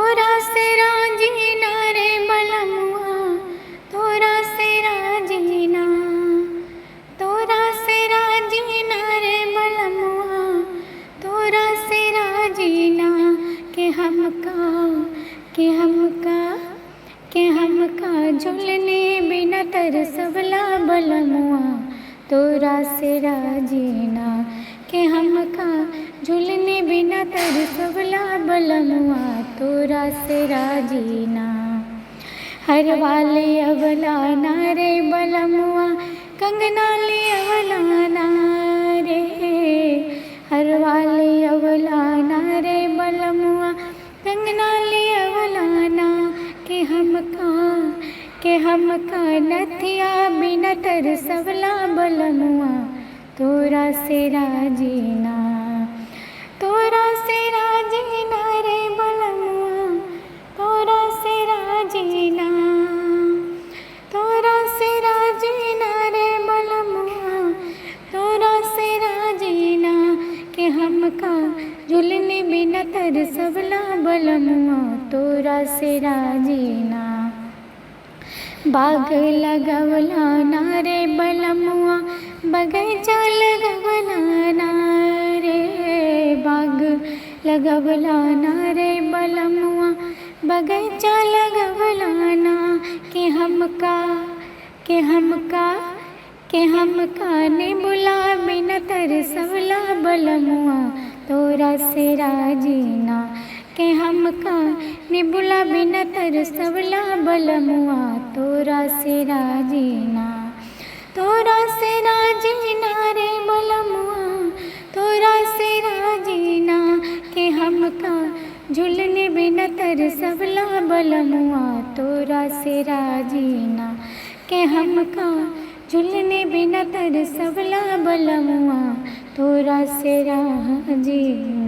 तोरा से राजीना रे बलमुआ, तोरा से राजीना, तोरा से राजीना रे बलमुआ, तोरा से राजीना। के हमका के हमका के हमका झुलने बिना तरसवला बलमुआ, तोरा से राजीना। के हमका झुलने बिना तरसवला बलमुआ, तोरा से राजीना। हर वाले अवला ना रे बलमुआ, कंगना ले अवला ना रे। हर वाले अवला ना रे बलमुआ, कंगना ले अवला ना। के हमका नथिया बिना तरसवला बलमुआ, तोरा से राजीना। तोरा से राजीना रे बलमुआ, तोरा से राजीना, तोरा से राजीना रे बलमुआ, तोरा से राजीना। के हमका झुलने बिना तरसवला बलमुआ, तोरा से राजीना। बाग लगवला ना रे बलमुआ, बगैचा लगवला ना रे। बाग लगवला ना रे बलमुआ, बगैचा लगवला ना। के हमका ने बुला बिना तरसवला बलमुआ, तोरा से राजीना। के हमका ने बुला बिना तरसवला बलमुआ, तोरा से राजीना। तोरा से राजीना रे बलमुआ, तोरा से राजीना। के हमका झुलने बिना तरसवला बलमुआ, तोरा से राजीना। के हमका झुलने बिना तरसवला बलमुआ, तोरा से राजीना।